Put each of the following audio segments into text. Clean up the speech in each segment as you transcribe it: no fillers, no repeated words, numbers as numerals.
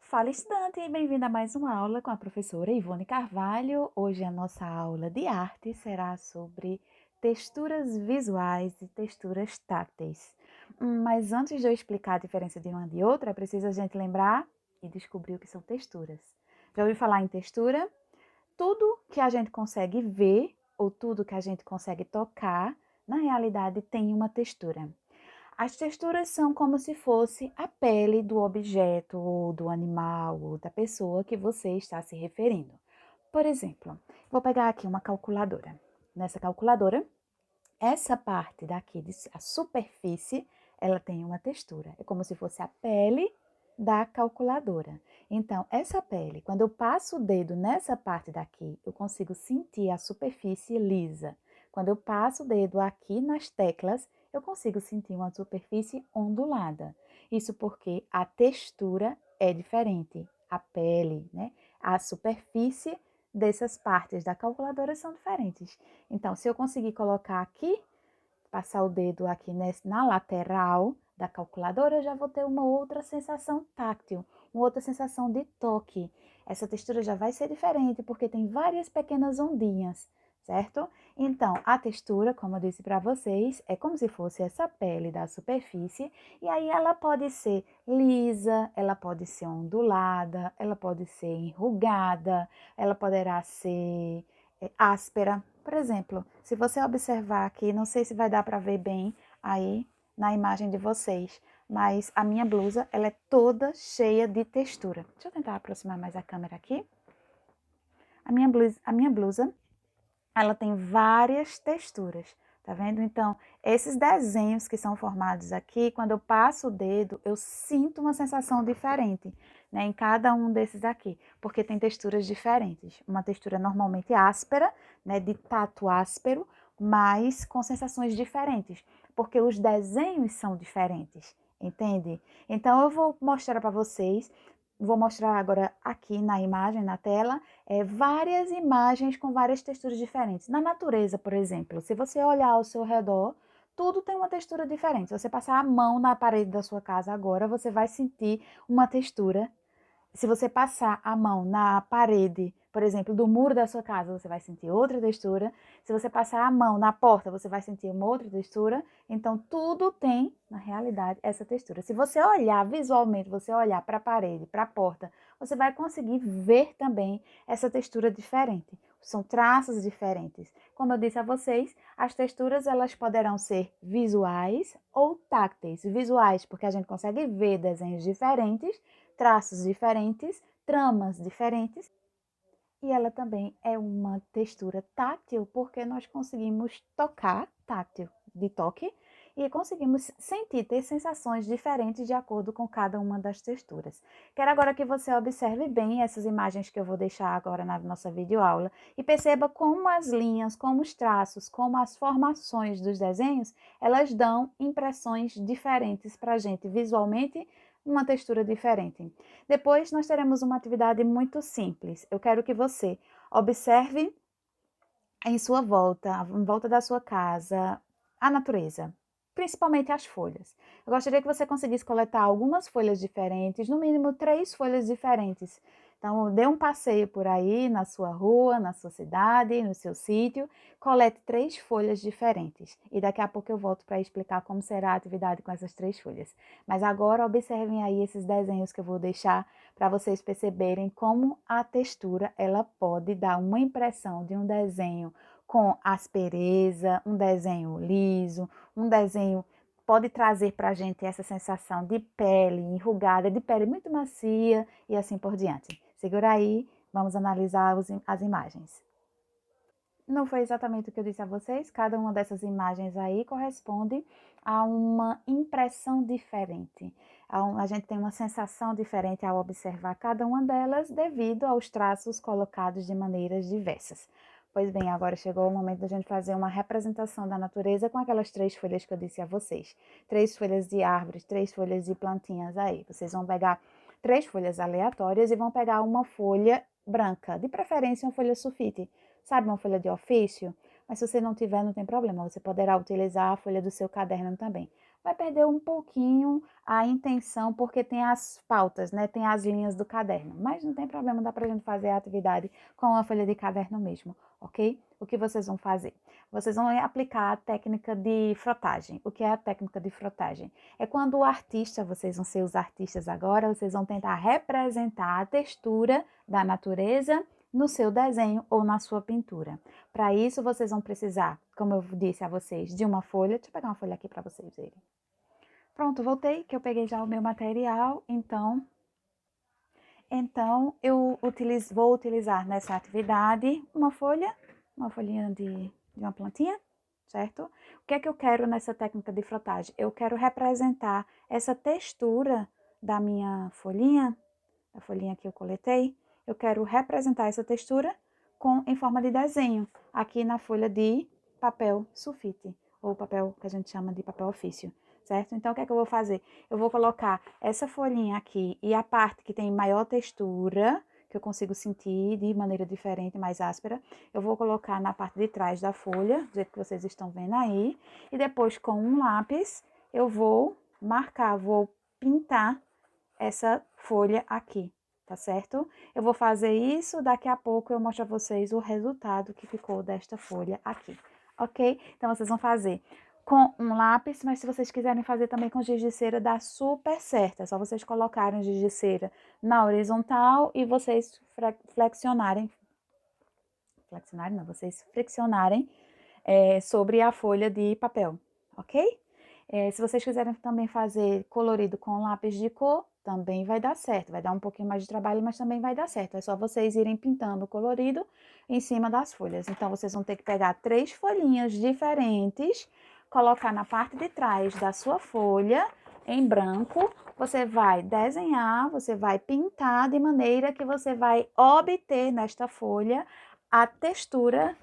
Fala, estudante, e bem-vindo a mais uma aula com a professora Ivone Carvalho. Hoje a nossa aula de arte será sobre texturas visuais e texturas táteis. Mas antes de eu explicar a diferença de uma de outra, é preciso a gente lembrar e descobrir o que são texturas. Já ouviu falar em textura? Tudo que a gente consegue ver ou tudo que a gente consegue tocar, na realidade tem uma textura. As texturas são como se fosse a pele do objeto, ou do animal, ou da pessoa que você está se referindo. Por exemplo, vou pegar aqui uma calculadora. Nessa calculadora, essa parte daqui, a superfície, ela tem uma textura. É como se fosse a pele da calculadora. Então, essa pele, quando eu passo o dedo nessa parte daqui, eu consigo sentir a superfície lisa. Quando eu passo o dedo aqui nas teclas, eu consigo sentir uma superfície ondulada. Isso porque a textura é diferente. A pele, né? A superfície dessas partes da calculadora são diferentes. Então, se eu conseguir colocar aqui, passar o dedo aqui na lateral da calculadora, eu já vou ter uma outra sensação táctil, uma outra sensação de toque. Essa textura já vai ser diferente, porque tem várias pequenas ondinhas, certo? Então, a textura, como eu disse para vocês, é como se fosse essa pele da superfície, e aí ela pode ser lisa, ela pode ser ondulada, ela pode ser enrugada, ela poderá ser áspera. Por exemplo, se você observar aqui, não sei se vai dar para ver bem aí na imagem de vocês, mas a minha blusa, ela é toda cheia de textura. Deixa eu tentar aproximar mais a câmera aqui. A minha blusa, ela tem várias texturas, tá vendo? Então, esses desenhos que são formados aqui, quando eu passo o dedo, eu sinto uma sensação diferente, né, em cada um desses aqui, porque tem texturas diferentes. Uma textura normalmente áspera, né, de tato áspero, mas com sensações diferentes, porque os desenhos são diferentes, entende? Então, eu vou mostrar para vocês, vou mostrar agora aqui na imagem, na tela, várias imagens com várias texturas diferentes. Na natureza, por exemplo, se você olhar ao seu redor, tudo tem uma textura diferente. Se você passar a mão na parede da sua casa agora, você vai sentir uma textura. Se você passar a mão na parede, por exemplo, do muro da sua casa, você vai sentir outra textura. Se você passar a mão na porta, você vai sentir uma outra textura. Então, tudo tem, na realidade, essa textura. Se você olhar visualmente, você olhar para a parede, para a porta, você vai conseguir ver também essa textura diferente. São traços diferentes. Como eu disse a vocês, as texturas elas poderão ser visuais ou tácteis. Visuais, porque a gente consegue ver desenhos diferentes, traços diferentes, tramas diferentes, e ela também é uma textura tátil, porque nós conseguimos tocar, tátil, de toque, e conseguimos sentir, ter sensações diferentes de acordo com cada uma das texturas. Quero agora que você observe bem essas imagens que eu vou deixar agora na nossa videoaula e perceba como as linhas, como os traços, como as formações dos desenhos, elas dão impressões diferentes para a gente visualmente, uma textura diferente. Depois nós teremos uma atividade muito simples. Eu quero que você observe em sua volta, em volta da sua casa, a natureza, principalmente as folhas. Eu gostaria que você conseguisse coletar algumas folhas diferentes, no mínimo 3 folhas diferentes. Então, dê um passeio por aí, na sua rua, na sua cidade, no seu sítio, colete 3 folhas diferentes. E daqui a pouco eu volto para explicar como será a atividade com essas 3 folhas. Mas agora observem aí esses desenhos que eu vou deixar para vocês perceberem como a textura ela pode dar uma impressão de um desenho com aspereza, um desenho liso, um desenho pode trazer para a gente essa sensação de pele enrugada, de pele muito macia e assim por diante. Segura aí, vamos analisar as imagens. Não foi exatamente o que eu disse a vocês, cada uma dessas imagens aí corresponde a uma impressão diferente. A gente tem uma sensação diferente ao observar cada uma delas devido aos traços colocados de maneiras diversas. Pois bem, agora chegou o momento da gente fazer uma representação da natureza com aquelas 3 folhas que eu disse a vocês. 3 folhas de árvores, 3 folhas de plantinhas aí. Vocês vão pegar 3 folhas aleatórias e vão pegar uma folha branca, de preferência uma folha sulfite. Sabe, uma folha de ofício? Mas se você não tiver, não tem problema, você poderá utilizar a folha do seu caderno também. vai perder um pouquinho a intenção, porque tem as pautas, né? Tem as linhas do caderno. Mas não tem problema, dá pra gente fazer a atividade com a folha de caderno mesmo, ok? O que vocês vão fazer? Vocês vão aplicar a técnica de frotagem. O que é a técnica de frotagem? É quando o artista, vocês vão ser os artistas agora, vocês vão tentar representar a textura da natureza no seu desenho ou na sua pintura. Para isso, vocês vão precisar, como eu disse a vocês, de uma folha. Deixa eu pegar uma folha aqui para vocês verem. Pronto, voltei, que eu peguei já o meu material, então eu vou utilizar nessa atividade uma folhinha de uma plantinha, certo? O que é que eu quero nessa técnica de frotagem? Eu quero representar essa textura da minha folhinha, da folhinha que eu coletei, eu quero representar essa textura em forma de desenho, aqui na folha de papel sulfite, ou papel que a gente chama de papel ofício, certo? Então, o que é que eu vou fazer? Eu vou colocar essa folhinha aqui e a parte que tem maior textura, que eu consigo sentir de maneira diferente, mais áspera, eu vou colocar na parte de trás da folha, do jeito que vocês estão vendo aí, e depois com um lápis eu vou marcar, vou pintar essa folha aqui, tá certo? Eu vou fazer isso, daqui a pouco eu mostro a vocês o resultado que ficou desta folha aqui, ok? Então, vocês vão fazer com um lápis, mas se vocês quiserem fazer também com giz de cera, dá super certo. É só vocês colocarem o giz de cera na horizontal e vocês vocês friccionarem sobre a folha de papel, ok? Se vocês quiserem também fazer colorido com lápis de cor, também vai dar certo. Vai dar um pouquinho mais de trabalho, mas também vai dar certo. É só vocês irem pintando colorido em cima das folhas. Então, vocês vão ter que pegar 3 folhinhas diferentes, colocar na parte de trás da sua folha, em branco. Você vai desenhar, você vai pintar de maneira que você vai obter nesta folha a textura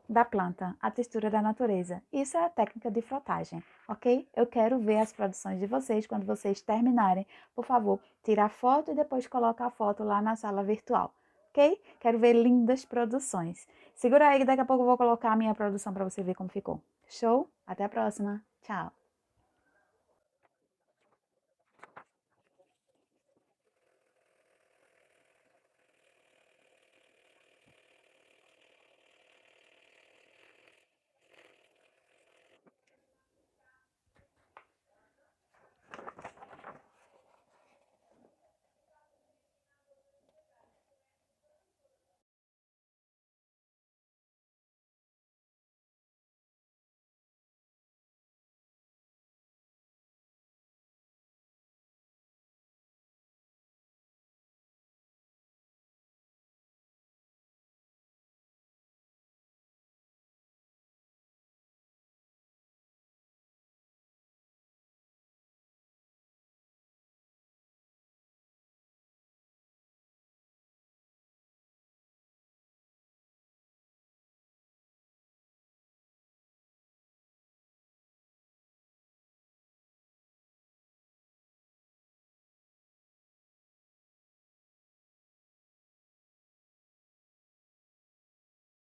da planta, a textura da natureza. Isso é a técnica de frotagem, ok? Eu quero ver as produções de vocês quando vocês terminarem. Por favor, tira a foto e depois coloca a foto lá na sala virtual, ok? Quero ver lindas produções. Segura aí que daqui a pouco eu vou colocar a minha produção para você ver como ficou. Show? Até a próxima. Tchau!